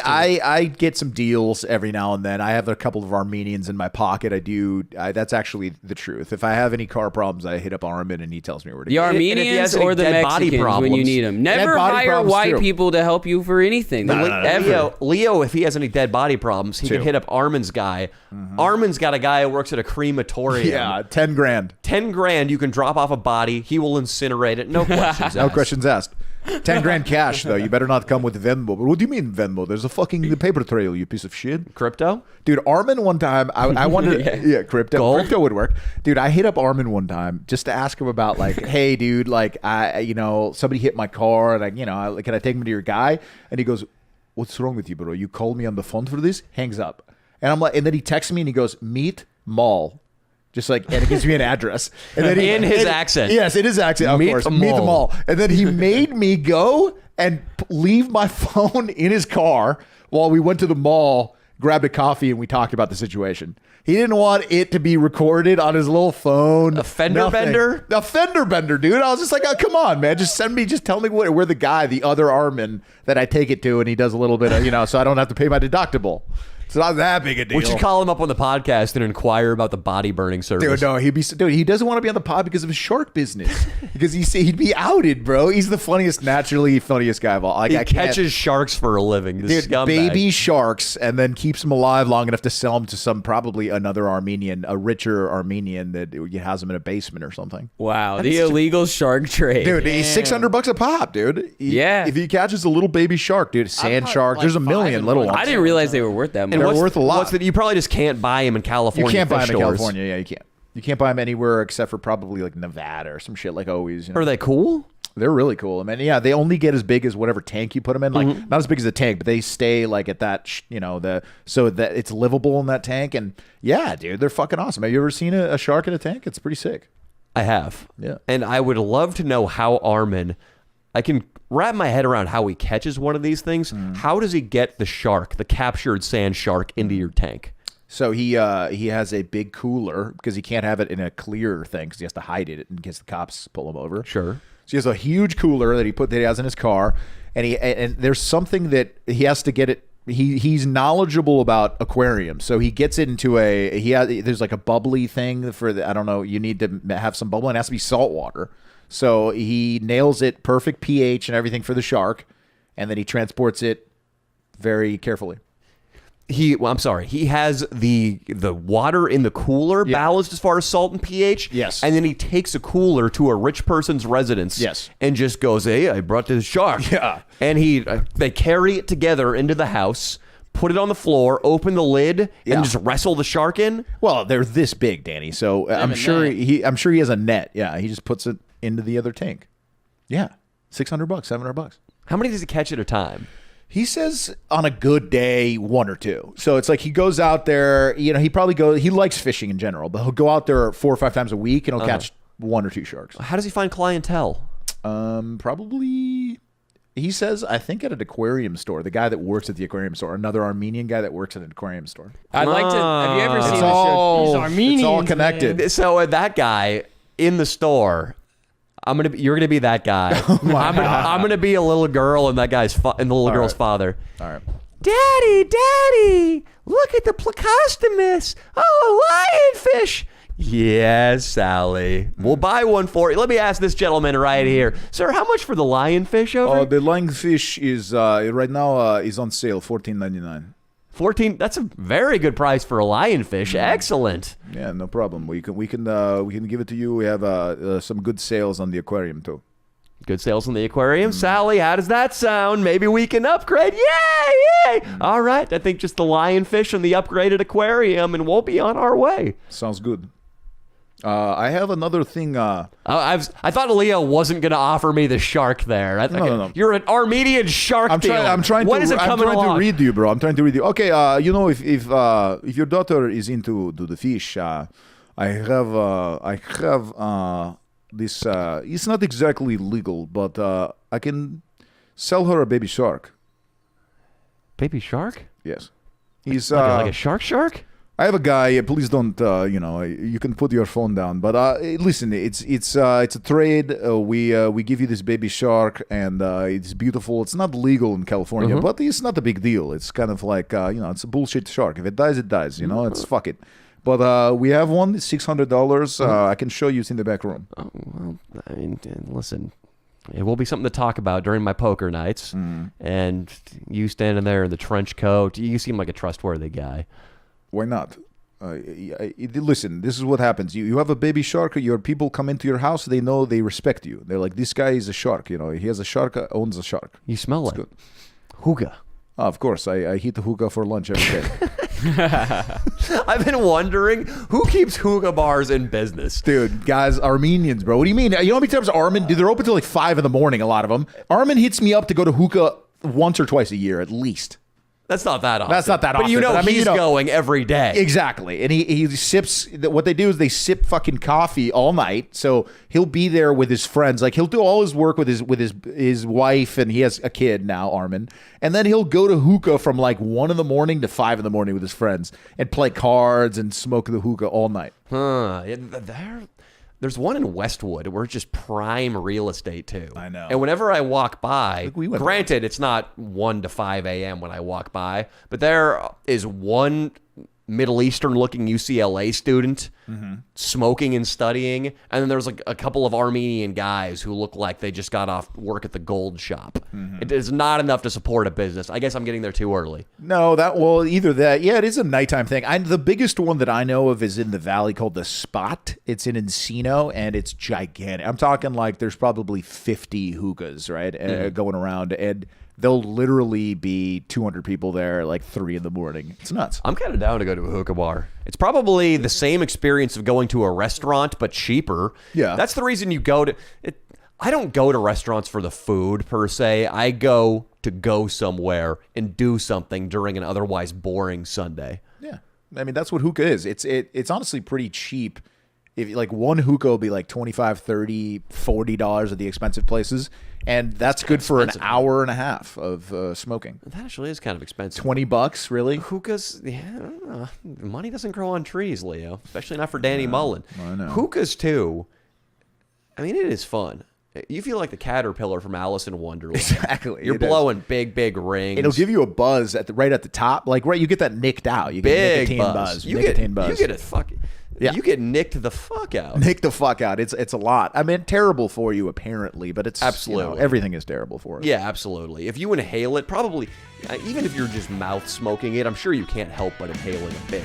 I get some deals every now and then. I have a couple of Armenians in my pocket. That's actually the truth. If I have any car problems, I hit up Armin and he tells me where to The go. Armenians or the Mexicans when you need them. Never hire white people to help you for anything. Leo, if he has any dead body problems, he can hit up Armin's guy. Armin's got a guy who works at a crematorium. Yeah, 10 grand. 10 grand, you can drop off a body. He will incinerate it. No questions asked. No questions asked. 10 grand cash, though. You better not come with Venmo. But what do you mean Venmo? There's a fucking paper trail, you piece of shit. Crypto? Dude, Armin one time, I wanted yeah, crypto. Gold? Crypto would work. Dude, I hit up Armin one time just to ask him about like, hey, dude, like, somebody hit my car and can I take him to your guy? And he goes, what's wrong with you, bro? You called me on the phone for this? Hangs up. And I'm like, and then he texts me and he goes, meet mall. Just like, and it gives me an address. And then in his accent. Yes, in his accent, of course. Meet the mall. And then he made me go and leave my phone in his car while we went to the mall, grabbed a coffee, and we talked about the situation. He didn't want it to be recorded on his little phone. A fender bender? A fender bender, dude. I was just like, oh, come on, man. Just tell me where the guy, the other Armin that I take it to, and he does a little bit of, so I don't have to pay my deductible. It's not that big a deal. We should call him up on the podcast and inquire about the body burning service. Dude, no, he doesn't want to be on the pod because of his shark business. Because he'd be outed, bro. He's the naturally funniest guy of all. Like, he catches sharks for a living. This scumbag. Baby sharks, and then keeps them alive long enough to sell them to probably another Armenian, a richer Armenian that has them in a basement or something. Wow, the illegal shark trade. Dude, he's $600 a pop, dude. If he catches a little baby shark, dude, sand shark, there's a million little ones. I didn't realize they were worth that much. They're worth a lot. You probably just can't buy them in California. You can't buy them in stores. California. Yeah, you can't. You can't buy them anywhere except for probably like Nevada or some shit like always. Are they cool? They're really cool. I mean, yeah, they only get as big as whatever tank you put them in. Like not as big as a tank, but they stay like at that, so that it's livable in that tank. And yeah, dude, they're fucking awesome. Have you ever seen a shark in a tank? It's pretty sick. I have. Yeah. And I would love to know how Armin, I can wrap my head around how he catches one of these things. How does he get the shark, the captured sand shark, into your tank? So he has a big cooler because he can't have it in a clear thing because he has to hide it in case the cops pull him over. Sure. So he has a huge cooler that he has in his car, and there's something that he has to get it. He's knowledgeable about aquariums, so he gets it into there's like a bubbly thing for I don't know. You need to have some bubble, and it has to be salt water. So he nails it perfect pH and everything for the shark, and then he transports it very carefully. He has the water in the cooler balanced as far as salt and pH. Yes. And then he takes a cooler to a rich person's residence. Yes. And just goes, hey, I brought this shark. Yeah. And they carry it together into the house, put it on the floor, open the lid, and just wrestle the shark in. Well, they're this big, Danny. So I'm sure he has a net. Yeah. He just puts it into the other tank. Yeah. $600, $700. How many does he catch at a time? He says on a good day, one or two. So it's like he goes out there, he likes fishing in general, but he'll go out there 4 or 5 times a week and he'll catch 1 or 2 sharks. How does he find clientele? Probably, he says, I think at an aquarium store, the guy that works at the aquarium store, another Armenian guy that works at an aquarium store. I'd like to, have you ever seen the show? These Armenians, it's all connected. Man. So that guy in the store, you're gonna be that guy. I'm gonna be a little girl and that guy's and the little girl's father. All right. Daddy, look at the Plecostomus. Oh, a lionfish. Yes, Sally. We'll buy one for you. Let me ask this gentleman right here, sir. How much for the lionfish over? The lionfish is right now is on sale, $14.99. 14. That's a very good price for a lionfish. Excellent. Yeah, no problem. We can give it to you. We have some good sales on the aquarium too. Good sales in the aquarium. Sally, how does that sound? Maybe we can upgrade. Yay! All right. I think just the lionfish and the upgraded aquarium, and we'll be on our way. Sounds good. I have another thing. I thought Leo wasn't going to offer me the shark there. No. You're an Armenian shark dealer. I'm trying to read you, bro. I'm trying to read you. Okay, if your daughter is into the fish, I have this. It's not exactly legal, but I can sell her a baby shark. Baby shark? Yes. He's like a shark? I have a guy. Please don't. You can put your phone down. But listen, it's a trade. We give you this baby shark, and it's beautiful. It's not legal in California, but it's not a big deal. It's kind of like it's a bullshit shark. If it dies, it dies. It's fuck it. But we have one. It's $600. I can show you. It's in the back room. Oh, well, I mean, listen. It will be something to talk about during my poker nights. And you standing there in the trench coat. You seem like a trustworthy guy. Why not? Listen, this is what happens. You have a baby shark. Your people come into your house. They know, they respect you. They're like, this guy is a shark. He has a shark, owns a shark. You smell it's like good. Hookah. Oh, of course. I hit the hookah for lunch every day. I've been wondering who keeps hookah bars in business. Dude, guys, Armenians, bro. What do you mean? You know how many times Armin, dude, they're open till like 5 in the morning, a lot of them. Armin hits me up to go to hookah once or twice a year at least. That's not that often. That's not that often. But he's going every day. Exactly. And he sips, what they do is they sip fucking coffee all night. So he'll be there with his friends. Like he'll do all his work with his wife, and he has a kid now, Armin. And then he'll go to hookah from like 1 in the morning to 5 in the morning with his friends and play cards and smoke the hookah all night. There's one in Westwood where it's just prime real estate too. I know. And whenever I walk by, granted, it's not 1 to 5 a.m. when I walk by, but there is one Middle Eastern looking UCLA student smoking and studying. And then there's like a couple of Armenian guys who look like they just got off work at the gold shop. It is not enough to support a business. I guess I'm getting there too early. No, either that. Yeah, it is a nighttime thing. The biggest one that I know of is in the valley called The Spot. It's in Encino, and it's gigantic. I'm talking like there's probably 50 hookahs, right, going around, and there'll literally be 200 people there like 3 in the morning. It's nuts. I'm kind of down to go to a hookah bar. It's probably the same experience of going to a restaurant, but cheaper. Yeah. That's the reason you go to it. I don't go to restaurants for the food per se. I go somewhere and do something during an otherwise boring Sunday. Yeah. I mean, that's what hookah is. It's honestly pretty cheap. If like one hookah will be like $25, $30, $40 at the expensive places. And that's good for an hour and a half of smoking. That actually is kind of expensive. $20, really? Hookahs, money doesn't grow on trees, Leo. Especially not for Danny Mullen. I know. Hookahs, too, I mean, it is fun. You feel like the caterpillar from Alice in Wonderland. Exactly. You're blowing big rings. It'll give you a buzz right at the top. Like, right, you get that nicked out. You get nicotine buzz. You get a fucking... Yeah. You get nicked the fuck out. Nicked the fuck out. It's a lot. I mean, terrible for you, apparently, but it's... Absolutely. Everything is terrible for us. Yeah, absolutely. If you inhale it, probably... even if you're just mouth smoking it, I'm sure you can't help but inhale it a bit.